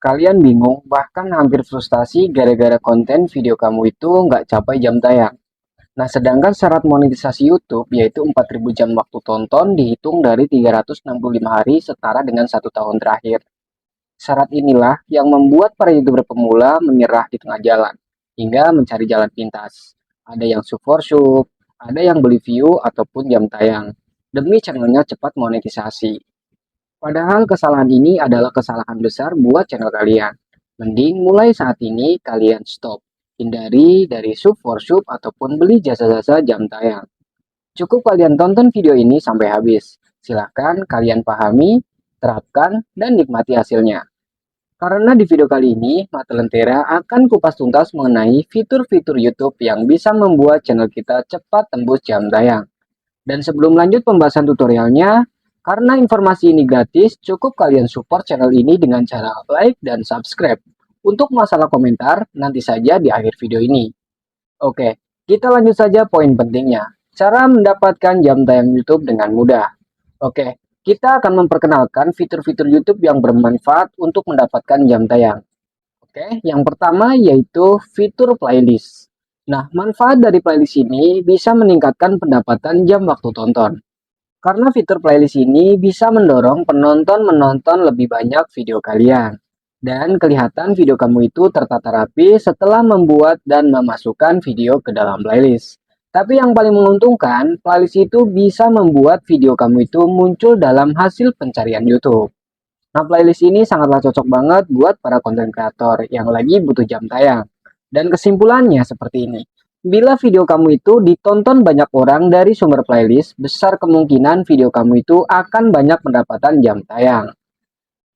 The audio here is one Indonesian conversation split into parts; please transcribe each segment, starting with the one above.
Kalian bingung, bahkan hampir frustasi gara-gara konten video kamu itu nggak capai jam tayang. Nah, sedangkan syarat monetisasi YouTube yaitu 4.000 jam waktu tonton dihitung dari 365 hari setara dengan 1 tahun terakhir. Syarat inilah yang membuat para YouTuber pemula menyerah di tengah jalan, hingga mencari jalan pintas. Ada yang sub for sub, ada yang beli view ataupun jam tayang, demi channelnya cepat monetisasi. Padahal kesalahan ini adalah kesalahan besar buat channel kalian. Mending mulai saat ini kalian stop. Hindari dari sub for sub ataupun beli jasa-jasa jam tayang. Cukup kalian tonton video ini sampai habis. Silahkan kalian pahami, terapkan, dan nikmati hasilnya. Karena di video kali ini, Mata Lentera akan kupas tuntas mengenai fitur-fitur YouTube yang bisa membuat channel kita cepat tembus jam tayang. Dan sebelum lanjut pembahasan tutorialnya, karena informasi ini gratis, cukup kalian support channel ini dengan cara like dan subscribe. Untuk masalah komentar, nanti saja di akhir video ini. Oke, kita lanjut saja poin pentingnya. Cara mendapatkan jam tayang YouTube dengan mudah. Oke, kita akan memperkenalkan fitur-fitur YouTube yang bermanfaat untuk mendapatkan jam tayang. Oke, yang pertama yaitu fitur playlist. Nah, manfaat dari playlist ini bisa meningkatkan pendapatan jam waktu tonton. Karena fitur playlist ini bisa mendorong penonton menonton lebih banyak video kalian. Dan kelihatan video kamu itu tertata rapi setelah membuat dan memasukkan video ke dalam playlist. Tapi yang paling menguntungkan, playlist itu bisa membuat video kamu itu muncul dalam hasil pencarian YouTube. Nah, playlist ini sangatlah cocok banget buat para konten kreator yang lagi butuh jam tayang. Dan kesimpulannya seperti ini. Bila video kamu itu ditonton banyak orang dari sumber playlist, besar kemungkinan video kamu itu akan banyak mendapatkan jam tayang.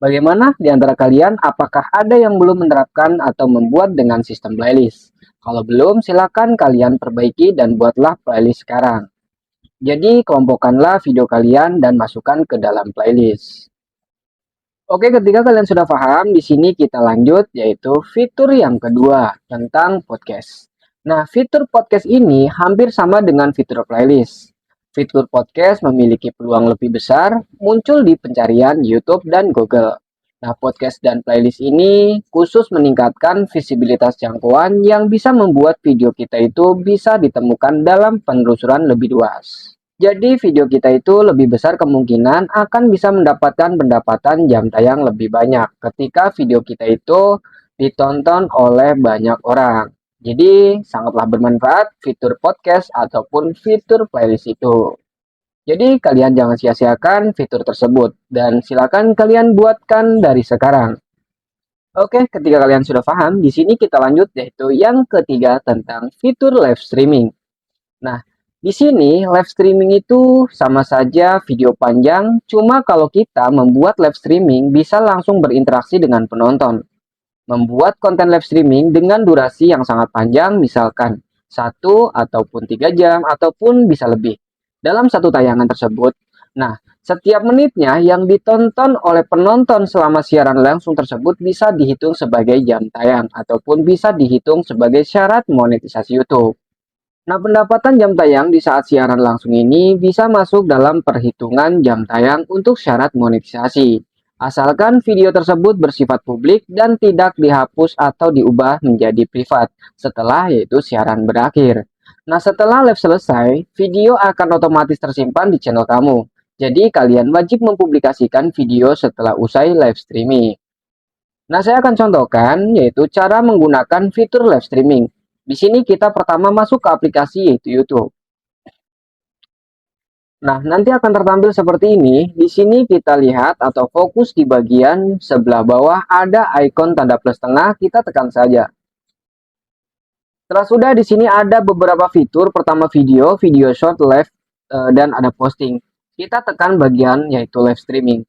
Bagaimana di antara kalian, apakah ada yang belum menerapkan atau membuat dengan sistem playlist? Kalau belum, silakan kalian perbaiki dan buatlah playlist sekarang. Jadi, kelompokkanlah video kalian dan masukkan ke dalam playlist. Oke, ketika kalian sudah paham, di sini kita lanjut yaitu fitur yang kedua tentang podcast. Nah, fitur podcast ini hampir sama dengan fitur playlist. Fitur podcast memiliki peluang lebih besar muncul di pencarian YouTube dan Google. Nah, podcast dan playlist ini khusus meningkatkan visibilitas jangkauan yang bisa membuat video kita itu bisa ditemukan dalam penelusuran lebih luas. Jadi video kita itu lebih besar kemungkinan akan bisa mendapatkan pendapatan jam tayang lebih banyak ketika video kita itu ditonton oleh banyak orang. Jadi sangatlah bermanfaat fitur podcast ataupun fitur playlist itu. Jadi kalian jangan sia-siakan fitur tersebut dan silakan kalian buatkan dari sekarang. Oke, ketika kalian sudah paham, di sini kita lanjut yaitu yang ketiga tentang fitur live streaming. Nah, di sini live streaming itu sama saja video panjang, cuma kalau kita membuat live streaming bisa langsung berinteraksi dengan penonton. Membuat konten live streaming dengan durasi yang sangat panjang, misalkan 1 ataupun 3 jam ataupun bisa lebih dalam satu tayangan tersebut. Nah, setiap menitnya yang ditonton oleh penonton selama siaran langsung tersebut bisa dihitung sebagai jam tayang ataupun bisa dihitung sebagai syarat monetisasi YouTube. Nah, pendapatan jam tayang di saat siaran langsung ini bisa masuk dalam perhitungan jam tayang untuk syarat monetisasi. Asalkan video tersebut bersifat publik dan tidak dihapus atau diubah menjadi privat setelah yaitu siaran berakhir. Nah, setelah live selesai, video akan otomatis tersimpan di channel kamu. Jadi, kalian wajib mempublikasikan video setelah usai live streaming. Nah, saya akan contohkan yaitu cara menggunakan fitur live streaming. Di sini kita pertama masuk ke aplikasi yaitu YouTube. Nah, nanti akan tertampil seperti ini. Di sini kita lihat atau fokus di bagian sebelah bawah ada ikon tanda plus tengah, kita tekan saja. Setelah sudah di sini ada beberapa fitur, pertama video, video short, live, dan ada posting. Kita tekan bagian yaitu live streaming.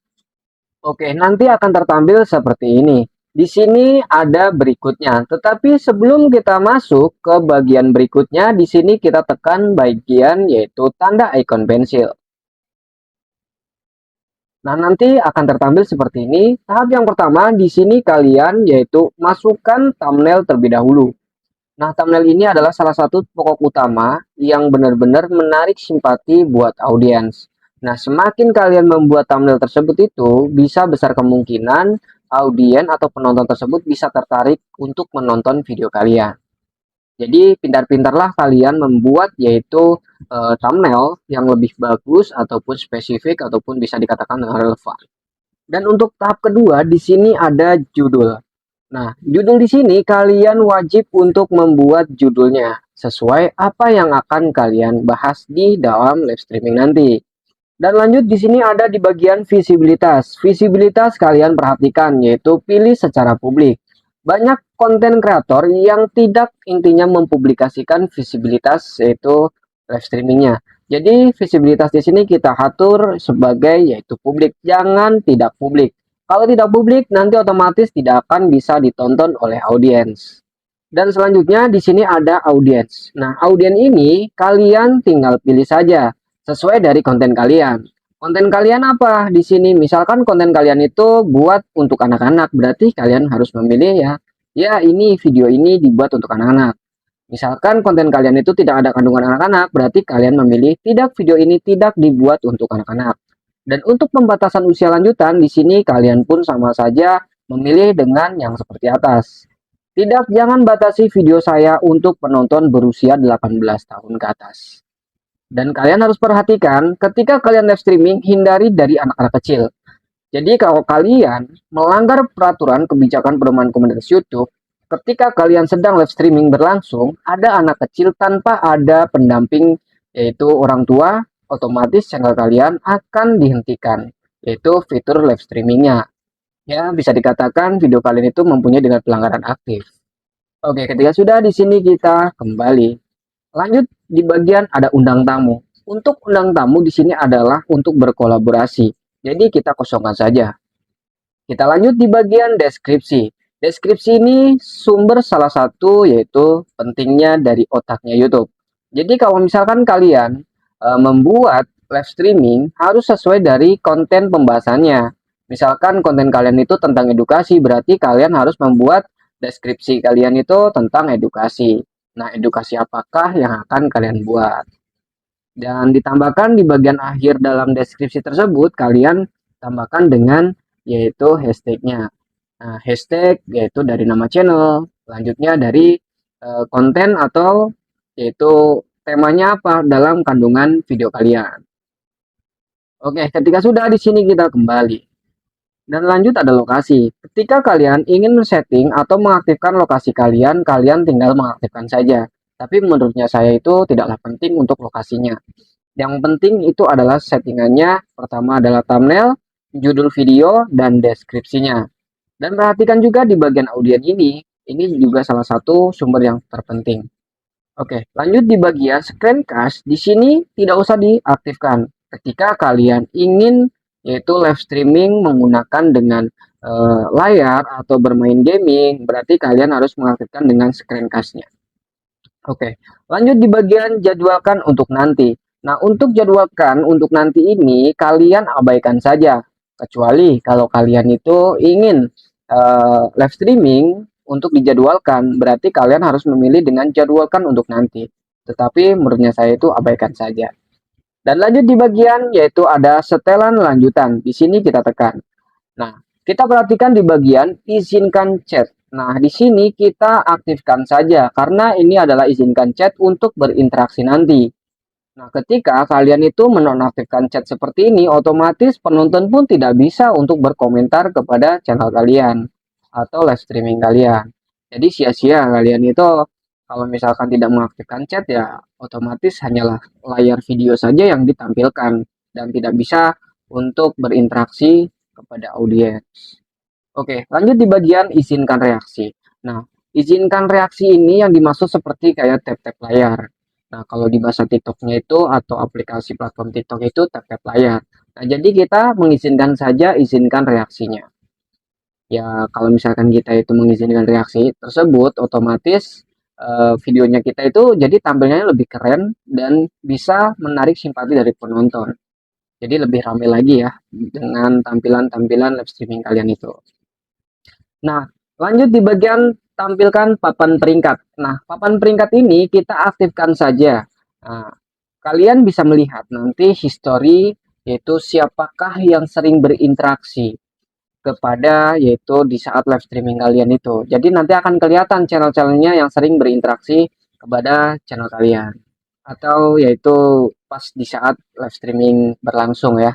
Oke, nanti akan tertampil seperti ini. Di sini ada berikutnya, tetapi sebelum kita masuk ke bagian berikutnya, di sini kita tekan bagian yaitu tanda ikon pensil. Nah, nanti akan tertampil seperti ini. Tahap yang pertama di sini kalian yaitu masukkan thumbnail terlebih dahulu. Nah, thumbnail ini adalah salah satu pokok utama yang benar-benar menarik simpati buat audiens. Nah, semakin kalian membuat thumbnail tersebut itu, bisa besar kemungkinan audien atau penonton tersebut bisa tertarik untuk menonton video kalian. Jadi pintar-pintarlah kalian membuat yaitu thumbnail yang lebih bagus ataupun spesifik ataupun bisa dikatakan relevan. Dan untuk tahap kedua di sini ada judul. Nah, judul di sini kalian wajib untuk membuat judulnya sesuai apa yang akan kalian bahas di dalam live streaming nanti. Dan lanjut di sini ada di bagian visibilitas. Visibilitas kalian perhatikan yaitu pilih secara publik. Banyak konten kreator yang tidak intinya mempublikasikan visibilitas yaitu live streamingnya. Jadi visibilitas di sini kita atur sebagai yaitu publik, jangan tidak publik. Kalau tidak publik nanti otomatis tidak akan bisa ditonton oleh audiens. Dan selanjutnya di sini ada audiens. Nah, audiens ini kalian tinggal pilih saja sesuai dari konten kalian. Konten kalian apa di sini? Misalkan konten kalian itu buat untuk anak-anak, berarti kalian harus memilih ya ini video ini dibuat untuk anak-anak. Misalkan konten kalian itu tidak ada kandungan anak-anak, berarti kalian memilih tidak video ini tidak dibuat untuk anak-anak. Dan untuk pembatasan usia lanjutan di sini kalian pun sama saja memilih dengan yang seperti atas. Tidak, jangan batasi video saya untuk penonton berusia 18 tahun ke atas. Dan kalian harus perhatikan ketika kalian live streaming hindari dari anak-anak kecil. Jadi kalau kalian melanggar peraturan kebijakan pedoman komunitas YouTube, ketika kalian sedang live streaming berlangsung, ada anak kecil tanpa ada pendamping yaitu orang tua, otomatis channel kalian akan dihentikan, yaitu fitur live streamingnya. Ya, bisa dikatakan video kalian itu mempunyai dengan pelanggaran aktif. Oke, ketika sudah di sini kita kembali. Lanjut di bagian ada undang tamu. Untuk undang tamu di sini adalah untuk berkolaborasi. Jadi kita kosongkan saja. Kita lanjut di bagian deskripsi. Deskripsi ini sumber salah satu yaitu pentingnya dari otaknya YouTube. Jadi kalau misalkan kalian membuat live streaming harus sesuai dari konten pembahasannya. Misalkan konten kalian itu tentang edukasi, berarti kalian harus membuat deskripsi kalian itu tentang edukasi. Nah, edukasi apakah yang akan kalian buat? Dan ditambahkan di bagian akhir dalam deskripsi tersebut, kalian tambahkan dengan yaitu hashtagnya. Nah, hashtag yaitu dari nama channel, selanjutnya dari konten atau yaitu temanya apa dalam kandungan video kalian. Oke, ketika sudah di sini kita kembali. Dan lanjut ada lokasi. Ketika kalian ingin setting atau mengaktifkan lokasi kalian, kalian tinggal mengaktifkan saja. Tapi menurutnya saya itu tidaklah penting untuk lokasinya. Yang penting itu adalah settingannya. Pertama adalah thumbnail, judul video, dan deskripsinya. Dan perhatikan juga di bagian audien ini juga salah satu sumber yang terpenting. Oke, lanjut di bagian screencast. Di sini tidak usah diaktifkan. Ketika kalian ingin yaitu live streaming menggunakan dengan layar atau bermain gaming, berarti kalian harus mengaktifkan dengan screencast-nya. Oke, lanjut di bagian jadwalkan untuk nanti. Nah, untuk jadwalkan untuk nanti ini kalian abaikan saja, kecuali kalau kalian itu ingin live streaming untuk dijadwalkan, berarti kalian harus memilih dengan jadwalkan untuk nanti. Tetapi menurutnya saya itu abaikan saja. Dan lanjut di bagian yaitu ada setelan lanjutan. Di sini kita tekan. Nah, kita perhatikan di bagian izinkan chat. Nah, di sini kita aktifkan saja karena ini adalah izinkan chat untuk berinteraksi nanti. Nah, ketika kalian itu menonaktifkan chat seperti ini, otomatis penonton pun tidak bisa untuk berkomentar kepada channel kalian atau live streaming kalian. Jadi sia-sia kalian itu kalau misalkan tidak mengaktifkan chat ya otomatis hanyalah layar video saja yang ditampilkan dan tidak bisa untuk berinteraksi kepada audiens. Oke, lanjut di bagian izinkan reaksi. Nah, izinkan reaksi ini yang dimaksud seperti kayak tap-tap layar. Nah, kalau di bahasa TikToknya itu atau aplikasi platform TikTok itu tap-tap layar. Nah, jadi kita mengizinkan saja izinkan reaksinya. Ya, kalau misalkan kita itu mengizinkan reaksi tersebut, otomatis videonya kita itu jadi tampilnya lebih keren dan bisa menarik simpati dari penonton. Jadi lebih ramai lagi ya dengan tampilan-tampilan live streaming kalian itu. Nah, lanjut di bagian tampilkan papan peringkat. Nah, papan peringkat ini kita aktifkan saja. Nah, kalian bisa melihat nanti history yaitu siapakah yang sering berinteraksi. kepada yaitu di saat live streaming kalian itu. Jadi nanti akan kelihatan channel-channelnya yang sering berinteraksi kepada channel kalian. Atau yaitu pas di saat live streaming berlangsung ya.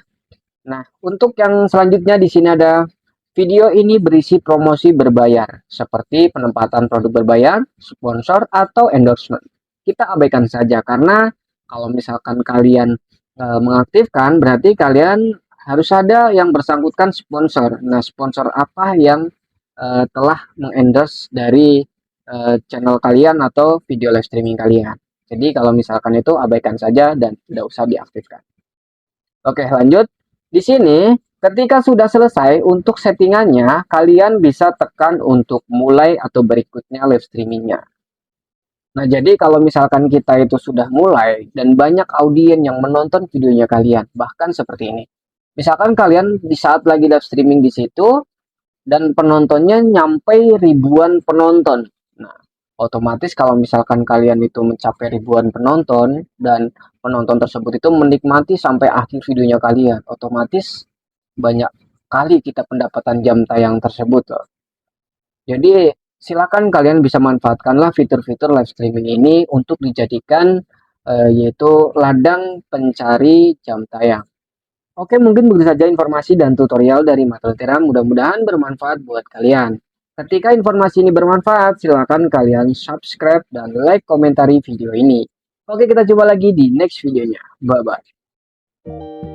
Nah, untuk yang selanjutnya di sini ada video ini berisi promosi berbayar, seperti penempatan produk berbayar, sponsor, atau endorsement. Kita abaikan saja karena kalau misalkan kalian mengaktifkan, berarti kalian harus ada yang bersangkutan sponsor. Nah, sponsor apa yang telah mengendorse dari channel kalian atau video live streaming kalian. Jadi kalau misalkan itu abaikan saja dan tidak usah diaktifkan. Oke, lanjut. Di sini, ketika sudah selesai untuk settingannya, kalian bisa tekan untuk mulai atau berikutnya live streamingnya. Nah, jadi kalau misalkan kita itu sudah mulai dan banyak audien yang menonton videonya kalian, bahkan seperti ini. Misalkan kalian di saat lagi live streaming di situ dan penontonnya nyampe ribuan penonton. Nah, otomatis kalau misalkan kalian itu mencapai ribuan penonton dan penonton tersebut itu menikmati sampai akhir videonya kalian, otomatis banyak kali kita pendapatan jam tayang tersebut loh. Jadi silakan kalian bisa manfaatkanlah fitur-fitur live streaming ini untuk dijadikan yaitu ladang pencari jam tayang. Oke, mungkin begitu saja informasi dan tutorial dari Matultera. Mudah-mudahan bermanfaat buat kalian. Ketika informasi ini bermanfaat, silakan kalian subscribe dan like komentari video ini. Oke, kita coba lagi di next videonya. Bye-bye.